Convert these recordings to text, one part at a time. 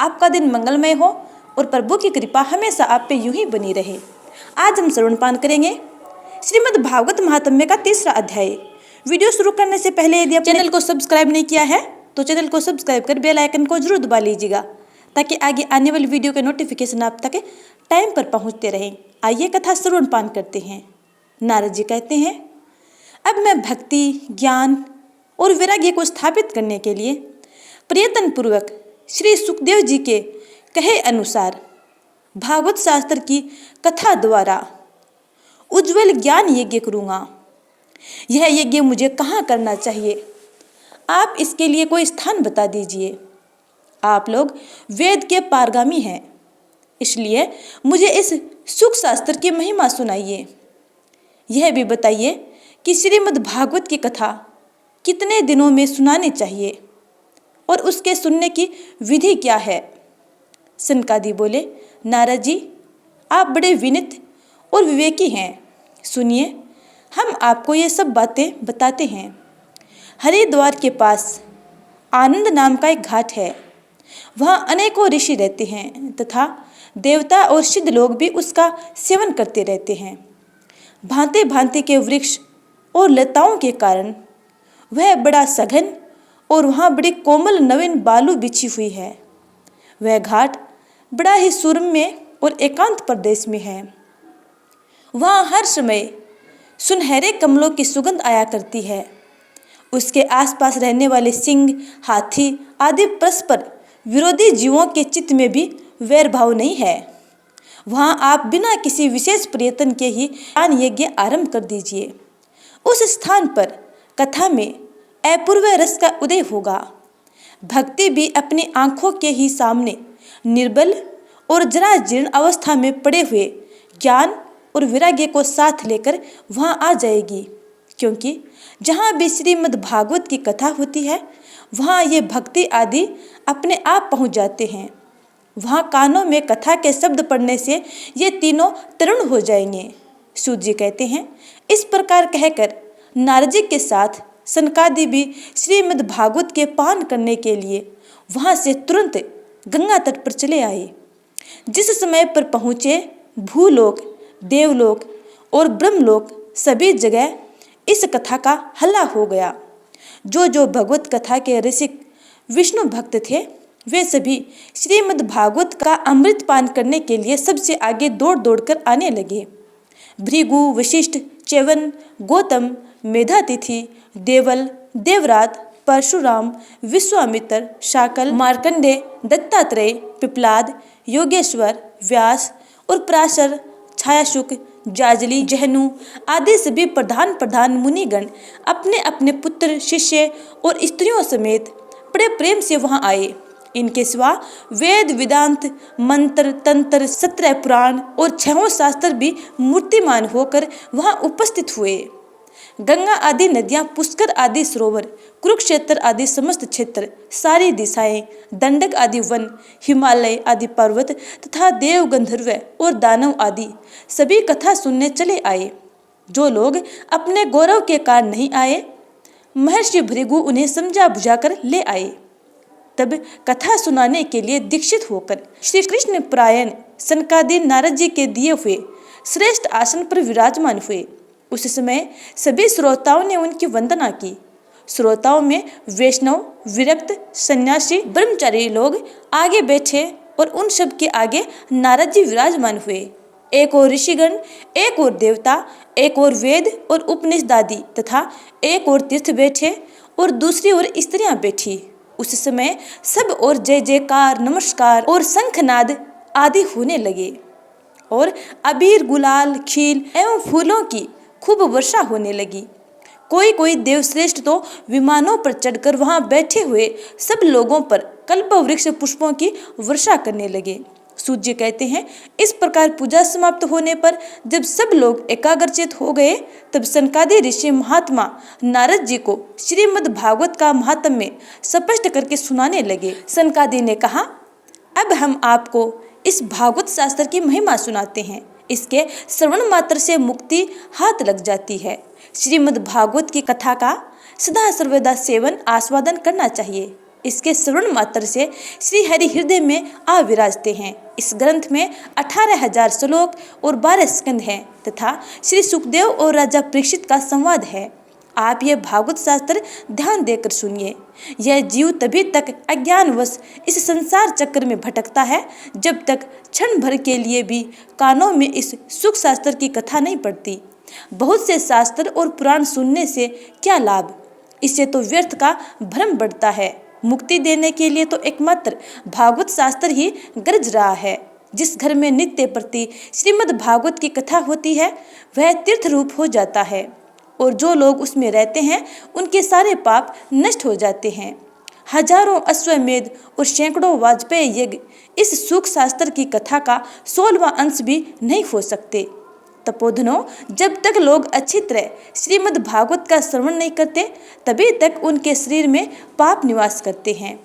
आपका दिन मंगलमय हो और प्रभु की कृपा हमेशा आप पे यूं ही बनी रहे। आज हम श्रवणपान करेंगे श्रीमद् भागवत महात्म्य का 3रा अध्याय। वीडियो शुरू करने से पहले यदि आप चैनल को सब्सक्राइब नहीं किया है तो चैनल को सब्सक्राइब कर बेल आइकन को जरूर दबा लीजिएगा ताकि आगे आने वाली वीडियो के नोटिफिकेशन आप तक टाइम पर पहुंचते रहें। आइए कथा श्रवणपान करते हैं। नारद जी कहते हैं, अब मैं भक्ति, ज्ञान और वैराग्य को स्थापित करने के लिए प्रयत्न पूर्वक श्री सुखदेव जी के कहे अनुसार भागवत शास्त्र की कथा द्वारा उज्जवल ज्ञान यज्ञ करूँगा। यह यज्ञ मुझे कहाँ करना चाहिए? आप इसके लिए कोई स्थान बता दीजिए। आप लोग वेद के पारगामी हैं, इसलिए मुझे इस सुख शास्त्र की महिमा सुनाइए। यह भी बताइए कि श्रीमद् भागवत की कथा कितने दिनों में सुनानी चाहिए और उसके सुनने की विधि क्या है? सनकादि बोले, नारद जी, आप बड़े विनीत और विवेकी हैं। सुनिए, हम आपको ये सब बातें बताते हैं। हरिद्वार के पास आनंद नाम का एक घाट है। वहाँ अनेकों ऋषि रहते हैं तथा देवता और सिद्ध लोग भी उसका सेवन करते रहते हैं। भांति भांति के वृक्ष और लताओं के कारण वह बड़ा सघन और वहाँ बड़ी कोमल नवीन बालू बिछी हुई है। वह घाट बड़ा ही सुरम्य और एकांत प्रदेश में है। वहाँ हर समय सुनहरे कमलों की सुगंध आया करती है। उसके आसपास रहने वाले सिंह, हाथी आदि परस्पर विरोधी जीवों के चित्त में भी वैर भाव नहीं है। वहाँ आप बिना किसी विशेष प्रयत्न के ही ज्ञान यज्ञ आरंभ कर दीजिए। उस स्थान पर कथा में अपूर्व रस का उदय होगा। भक्ति भी अपनी आंखों के ही सामने निर्बल और जरा जीर्ण अवस्था में पड़े हुए ज्ञान और वैराग्य को साथ लेकर वहाँ आ जाएगी, क्योंकि जहाँ भी श्रीमद् भागवत की कथा होती है वहाँ ये भक्ति आदि अपने आप पहुँच जाते हैं। वहाँ कानों में कथा के शब्द पढ़ने से ये तीनों तरुण हो जाएंगे। सूत जी कहते हैं, इस प्रकार कहकर नारद जी के साथ सनकादि भी श्रीमद् भागवत के पान करने के लिए वहाँ से तुरंत गंगा तट पर चले आए। जिस समय पर पहुँचे भूलोक, देवलोक और ब्रह्मलोक सभी जगह इस कथा का हल्ला हो गया। जो भगवत कथा के रसिक विष्णु भक्त थे वे सभी श्रीमद् भागवत का अमृत पान करने के लिए सबसे आगे दौड़ दौड़ कर आने लगे। भृगु, वशिष्ठ, च्यवन, गौतम, मेधातिथि, देवल, देवरात, परशुराम, विश्वामित्र, शाकल, मार्कंडेय, दत्तात्रेय, पिपलाद, योगेश्वर, व्यास और पराशर, छायाशुक, जाजली, जहनु आदि सभी प्रधान मुनिगण अपने अपने पुत्र, शिष्य और स्त्रियों समेत बड़े प्रेम से वहां आए। इनके सिवा वेद, वेदांत, मंत्र, तंत्र, 17 पुराण और 6 शास्त्र भी मूर्तिमान होकर वहां उपस्थित हुए। गंगा आदि नदियां, पुष्कर आदि सरोवर, कुरुक्षेत्र आदि समस्त क्षेत्र, सारी दिशाएं, दंडक आदि वन, हिमालय आदि पर्वत तथा देव, गंधर्व और दानव आदि सभी कथा सुनने चले आए। जो लोग अपने गौरव के कारण नहीं आए, महर्षि भृगु उन्हें समझा बुझाकर ले आए। तब कथा सुनाने के लिए दीक्षित होकर श्री कृष्ण परायण सनकादि नारद जी के दिए हुए श्रेष्ठ आसन पर विराजमान हुए। उस समय सभी श्रोताओं ने उनकी वंदना की। श्रोताओं में वैष्णव, विरक्त, सन्यासी, ब्रह्मचारी लोग आगे बैठे और उन सब के आगे नारद जी विराजमान हुए। एक और ऋषिगण, एक और देवता, एक और वेद और उपनिषद आदि तथा एक और तीर्थ बैठे और दूसरी ओर स्त्रियां बैठी। उस समय सब और जय जयकार, नमस्कार और शंखनाद आदि होने लगे और अबीर, गुलाल, खील एवं फूलों की खूब वर्षा होने लगी। कोई देवश्रेष्ठ तो विमानों पर चढ़कर वहां बैठे हुए सब लोगों पर कल्प वृक्ष पुष्पों की वर्षा करने लगे। सूत जी कहते हैं, इस प्रकार पूजा समाप्त होने पर जब सब लोग एकाग्रचित हो गए तब सनकादि ऋषि महात्मा नारद जी को श्रीमद् भागवत का महात्म्य स्पष्ट करके सुनाने लगे। सनकादि ने कहा, अब हम आपको इस भागवत शास्त्र की महिमा सुनाते हैं। इसके श्रवण मात्र से मुक्ति हाथ लग जाती है। श्रीमद् भागवत की कथा का सदा सर्वदा सेवन आस्वादन करना चाहिए। इसके श्रवण मात्र से श्री हरि हृदय में आ विराजते हैं। इस ग्रंथ में 18,000 श्लोक और 12 स्कंद हैं तथा श्री सुखदेव और राजा परीक्षित का संवाद है। आप ये भागवत शास्त्र ध्यान देकर सुनिए। यह जीव तभी तक अज्ञानवश इस संसार चक्र में भटकता है जब तक क्षण भर के लिए भी कानों में इस सुख शास्त्र की कथा नहीं पड़ती। बहुत से शास्त्र और पुराण सुनने से क्या लाभ, इससे तो व्यर्थ का भ्रम बढ़ता है। मुक्ति देने के लिए तो एकमात्र भागवत शास्त्र ही गरज रहा है। जिस घर में नित्य प्रति श्रीमद् भागवत की कथा होती है वह तीर्थ रूप हो जाता है और जो लोग उसमें रहते हैं उनके सारे पाप नष्ट हो जाते हैं। हजारों अश्वमेध और सैकड़ों वाजपेयी यज्ञ इस सुख शास्त्र की कथा का 16वां अंश भी नहीं हो सकते। तपोधनों, जब तक लोग अच्छी तरह श्रीमद् भागवत का श्रवण नहीं करते तभी तक उनके शरीर में पाप निवास करते हैं।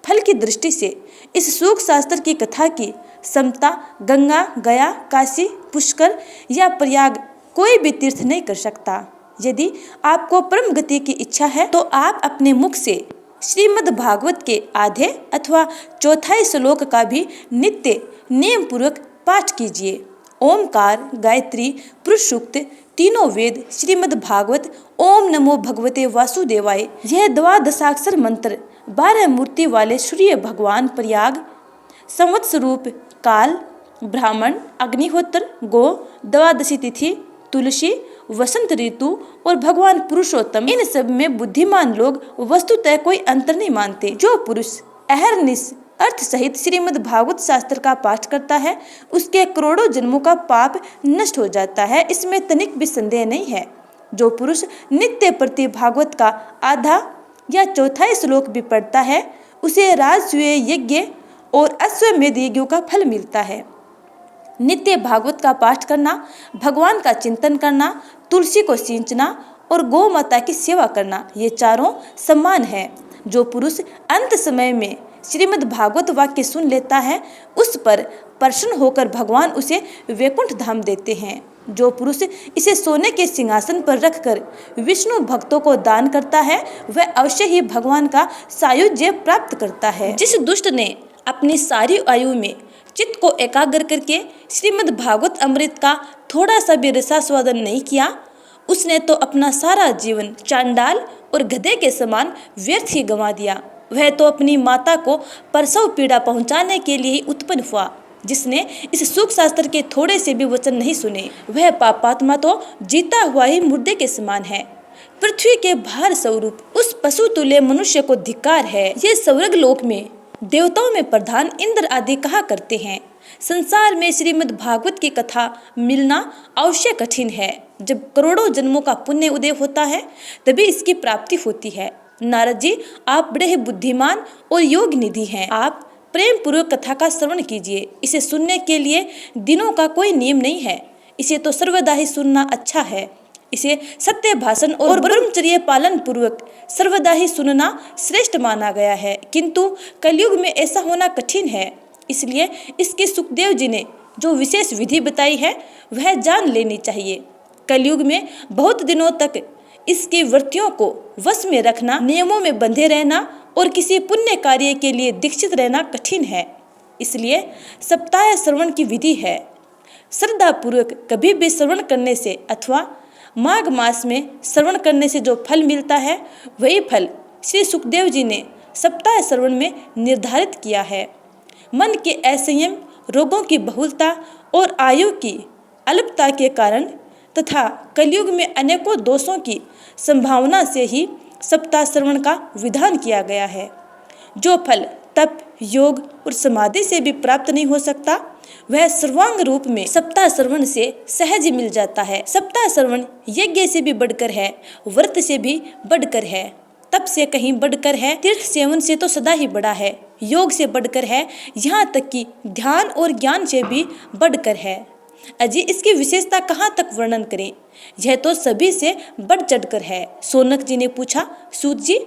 फल की दृष्टि से इस सुख शास्त्र की कथा की समता गंगा, गया, काशी, पुष्कर या प्रयाग कोई भी तीर्थ नहीं कर सकता। यदि आपको परम गति की इच्छा है तो आप अपने मुख से श्रीमद् भागवत के आधे अथवा चौथाई श्लोक का भी नित्य नियम पूर्वक पाठ कीजिए। ओमकार, गायत्री, पुरुष सूक्त, तीनों वेद, श्रीमद् भागवत, ओम नमो भगवते वासुदेवाय, यह 12 मंत्र 12 मूर्ति वाले सूर्य भगवान, प्रयाग, संवत्सर रूप, काल, ब्राह्मण, अग्निहोत्र, गो, 12 तिथि, तुलसी, वसंत ऋतु और भगवान पुरुषोत्तम, इन सब में बुद्धिमान लोग वस्तुतः कोई अंतर नहीं मानते। जो पुरुष अहरनिश अर्थ सहित श्रीमद् भागवत शास्त्र का पाठ करता है उसके करोड़ों जन्मों का पाप नष्ट हो जाता है, इसमें तनिक भी संदेह नहीं है। जो पुरुष नित्य प्रति भागवत का आधा या चौथाई श्लोक भी पढ़ता है उसे राजसूय यज्ञ और अश्वमेध यज्ञों का फल मिलता है। नित्य भागवत का पाठ करना, भगवान का चिंतन करना, तुलसी को सींचना और गौ माता की सेवा करना, ये चारों सम्मान है। जो पुरुष अंत समय में श्रीमद् भागवत वाक्य सुन लेता है उस पर प्रसन्न होकर भगवान उसे वैकुंठ धाम देते हैं। जो पुरुष इसे सोने के सिंहासन पर रखकर विष्णु भक्तों को दान करता है वह अवश्य ही भगवान का सायुज्य प्राप्त करता है। जिस दुष्ट ने अपनी सारी आयु में चित्त को एकाग्र करके श्रीमद् भागवत अमृत का थोड़ा सा भी रसास्वादन नहीं किया उसने तो अपना सारा जीवन चांडाल और गधे के समान व्यर्थ ही गंवा दिया। वह तो अपनी माता को प्रसव पीड़ा पहुंचाने के लिए ही उत्पन्न हुआ। जिसने इस सुख शास्त्र के थोड़े से भी वचन नहीं सुने वह पापात्मा तो जीता हुआ ही मुर्दे के समान है। पृथ्वी के भार स्वरूप उस पशु तुल्य मनुष्य को धिक्कार है। ये स्वर्ग लोक में देवताओं में प्रधान इंद्र आदि कहा करते हैं। संसार में श्रीमद् भागवत की कथा मिलना अवश्य कठिन है। जब करोड़ों जन्मों का पुण्य उदय होता है तभी इसकी प्राप्ति होती है। नारद जी, आप बड़े ही बुद्धिमान और योग निधि हैं। आप प्रेम पूर्वक कथा का श्रवण कीजिए। इसे सुनने के लिए दिनों का कोई नियम नहीं है। इसे तो सर्वदा ही सुनना अच्छा है। इसे सत्य भाषण और ब्रह्मचर्य पालन पूर्वक सर्वदा ही सुनना श्रेष्ठ माना गया है। किंतु कलयुग में ऐसा होना कठिन है। इसलिए इसके सुखदेव जी ने जो विशेष विधि बताई है वह जान लेनी चाहिए। कलयुग में बहुत दिनों तक इसकी वृत्तियों को वश में रखना, नियमों में बंधे रहना और किसी पुण्य कार्य के लिए दीक्षित रहना कठिन है। इसलिए सप्ताह श्रवण की विधि है। श्रद्धा पूर्वक कभी भी श्रवण करने से अथवा माघ मास में श्रवण करने से जो फल मिलता है वही फल श्री सुखदेव जी ने सप्ताह श्रवण में निर्धारित किया है। मन के असंयम, रोगों की बहुलता और आयु की अल्पता के कारण तथा कलयुग में अनेकों दोषों की संभावना से ही सप्ताह श्रवण का विधान किया गया है। जो फल तप, योग और समाधि से भी प्राप्त नहीं हो सकता वह सर्वांग रूप में सप्ताह श्रवण से सहज मिल जाता है। सप्ताह श्रवण यज्ञ से भी बढ़कर है, व्रत से भी बढ़कर है, तप से कहीं बढ़कर है, तीर्थ सेवन से तो सदा ही बड़ा है, योग से बढ़कर है, यहाँ तक कि ध्यान और ज्ञान से भी बढ़कर है। अजी, इसकी विशेषता कहाँ तक वर्णन करें? यह तो सभी से बढ़ चढ़कर है। सोनक जी ने पूछा, सूत जी,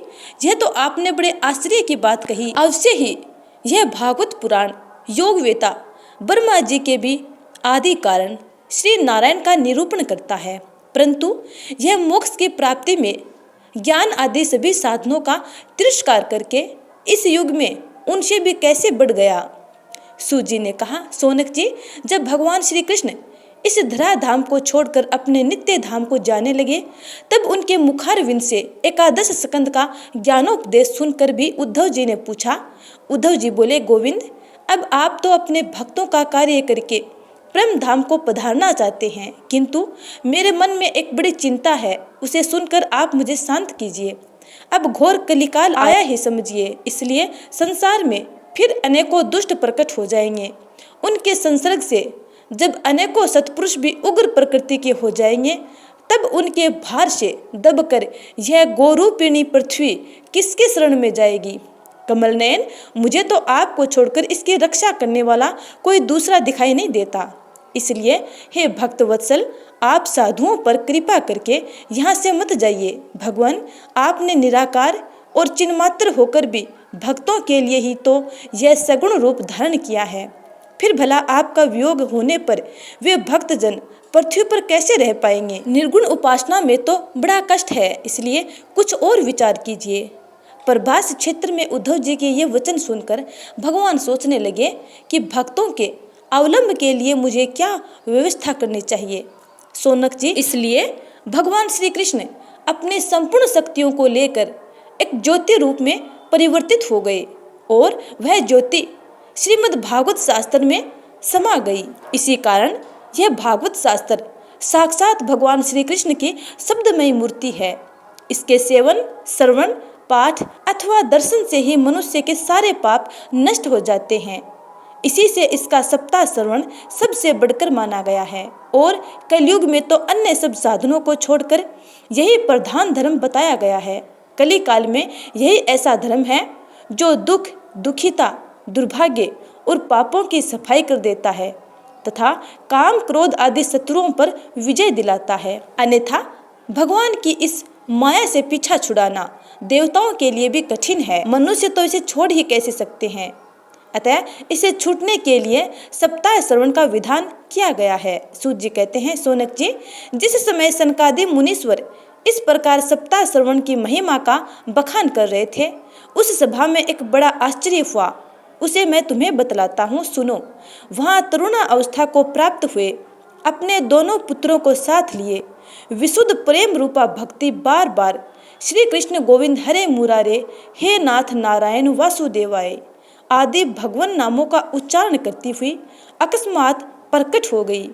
यह तो आपने बड़े आश्चर्य की बात कही। अवश्य ही यह भागवत पुराण योगवेता ब्रह्मा जी के भी आदि कारण श्री नारायण का निरूपण करता है, परंतु यह मोक्ष की प्राप्ति में ज्ञान आदि सभी साधनों का तिरस्कार करके इस युग में उनसे भी कैसे बढ़ गया। सूत जी ने कहा, सोनक जी, जब भगवान श्री कृष्ण इस धराधाम को छोड़कर अपने नित्य धाम को जाने लगे, तब उनके मुखारविंद से एकादश स्कंद का ज्ञानोपदेश सुनकर भी उद्धव जी ने पूछा। उद्धव जी बोले, गोविंद, अब आप तो अपने भक्तों का कार्य करके परम धाम को पधारना चाहते हैं, किंतु मेरे मन में एक बड़ी चिंता है, उसे सुनकर आप मुझे शांत कीजिए। अब घोर कलिकाल आया ही समझिए, इसलिए संसार में फिर अनेकों दुष्ट प्रकट हो जाएंगे। उनके संसर्ग से जब अनेकों सत्पुरुष भी उग्र प्रकृति के हो जाएंगे, तब उनके भार से दबकर यह गोरूपिणी पृथ्वी किसके शरण में जाएगी। कमल नयन, मुझे तो आपको छोड़कर इसकी रक्षा करने वाला कोई दूसरा दिखाई नहीं देता, इसलिए हे भक्त वत्सल, आप साधुओं पर कृपा करके यहाँ से मत जाइए। भगवान, आपने निराकार और चिन्मात्र होकर भी भक्तों के लिए ही तो यह सगुण रूप धारण किया है, फिर भला आपका वियोग होने पर वे भक्तजन पृथ्वी पर कैसे रह पाएंगे। निर्गुण उपासना में तो बड़ा कष्ट है, इसलिए कुछ और विचार कीजिए। प्रभास क्षेत्र में उद्धव जी के ये वचन सुनकर भगवान सोचने लगे कि भक्तों के अवलंब के लिए मुझे क्या व्यवस्था करनी चाहिए। सोनक जी, इसलिए भगवान श्री कृष्ण अपने संपूर्ण शक्तियों को लेकर एक ज्योति रूप में परिवर्तित हो गए और वह ज्योति श्रीमद् भागवत शास्त्र में समा गई। इसी कारण यह भागवत शास्त्र साक्षात भगवान श्री कृष्ण की शब्दमयी मूर्ति है। इसके सेवन, श्रवण, पाठ अथवा दर्शन से ही मनुष्य के सारे पाप नष्ट हो जाते हैं। इसी से इसका सप्ताह श्रवण सबसे बढ़कर माना गया है और कलयुग में तो अन्य सब साधनों को छोड़कर यही प्रधान धर्म बताया गया है। कली काल में यही ऐसा धर्म है जो दुख, दुखिता, दुर्भाग्य और पापों की सफाई कर देता है तथा काम, क्रोध आदि शत्रुओं पर विजय दिलाता है। अन्यथा भगवान की इस माया से पीछा छुड़ाना देवताओं के लिए भी कठिन है, मनुष्य तो इसे छोड़ ही कैसे सकते हैं। अतः इसे छूटने के लिए सप्ताह श्रवण का विधान किया गया है। सूत जी कहते हैं, सोनक जी, जिस समय सनकादि मुनीश्वर इस प्रकार सप्ताह श्रवण की महिमा का बखान कर रहे थे, उस सभा में एक बड़ा आश्चर्य हुआ। उसे मैं तुम्हें बतलाता हूँ, सुनो। वहाँ तरुणा अवस्था को प्राप्त हुए अपने दोनों पुत्रों को साथ लिए विशुद्ध प्रेम रूपा भक्ति बार बार श्री कृष्ण गोविंद हरे मुरारे, हे नाथ नारायण वासुदेवाय आदि भगवान नामों का उच्चारण करती हुई अकस्मात प्रकट हो गई।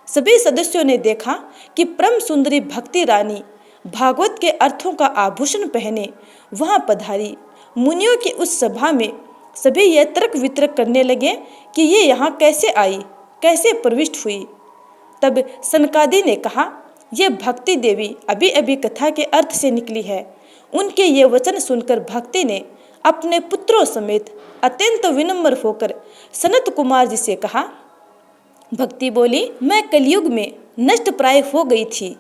सभी सदस्यों ने देखा कि परम सुंदरी भक्ति रानी भागवत के अर्थों का आभूषण पहने वहां पधारी। मुनियों की उस सभा में सभी यह तर्क वितर्क करने लगे कि ये यहाँ कैसे आई, कैसे प्रविष्ट हुई। तब सनकादि ने कहा, ये भक्ति देवी अभी अभी कथा के अर्थ से निकली है। उनके ये वचन सुनकर भक्ति ने अपने पुत्रों समेत अत्यंत विनम्र होकर सनत कुमार जी से कहा। भक्ति बोली, मैं कलयुग में नष्ट प्राय हो गई थी,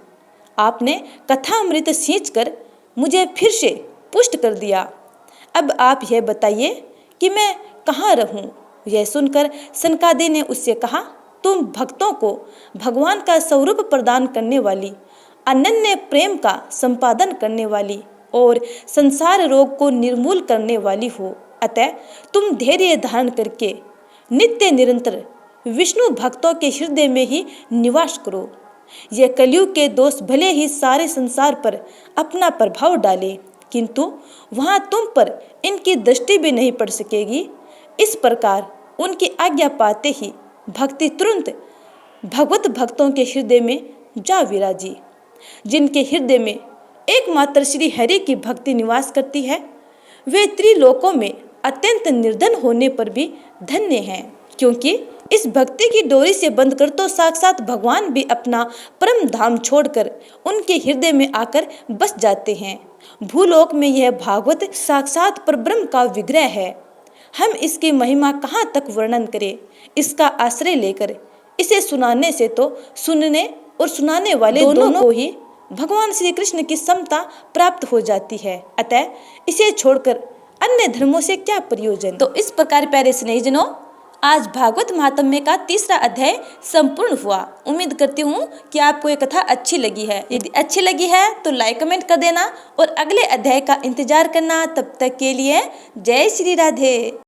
आपने कथामृत सींचकर मुझे फिर से पुष्ट कर दिया। अब आप यह बताइए कि मैं कहाँ रहूं। यह सुनकर सनकादि ने उससे कहा, तुम भक्तों को भगवान का स्वरूप प्रदान करने वाली, अनन्य प्रेम का संपादन करने वाली और संसार रोग को निर्मूल करने वाली हो। अतः तुम धैर्य धारण करके नित्य निरंतर विष्णु भक्तों के हृदय में ही निवास करो। यह कलयुग के दोष भले ही सारे संसार पर अपना प्रभाव डाले, किंतु वहाँ तुम पर इनकी दृष्टि भी नहीं पड़ सकेगी। इस प्रकार उनकी आज्ञा पाते ही भक्ति तुरंत भगवत भक्तों के हृदय में जा विराजी। जिनके हृदय में एकमात्र श्री हरि की भक्ति निवास करती है, वे त्रिलोकों में अत्यंत निर्धन होने पर भी धन्य हैं, क्योंकि इस भक्ति की डोरी से बंधकर तो साक्षात भगवान भी अपना परम धाम छोड़कर उनके हृदय में आकर बस जाते हैं। भूलोक में यह भागवत साक्षात परब्रह्म का विग्रह है। हम इसकी महिमा कहाँ तक वर्णन करें। इसका आश्रय लेकर इसे सुनाने से तो सुनने और सुनाने वाले दोनों को ही भगवान श्री कृष्ण की समता प्राप्त हो जाती है। अतः इसे छोड़कर अन्य धर्मों से क्या प्रयोजन। तो इस प्रकार प्यारे स्नेहीजनों, आज भागवत महात्म्य का तीसरा अध्याय संपूर्ण हुआ। उम्मीद करती हूँ कि आपको ये कथा अच्छी लगी है। यदि अच्छी लगी है तो लाइक कमेंट कर देना और अगले अध्याय का इंतजार करना। तब तक के लिए जय श्री राधे।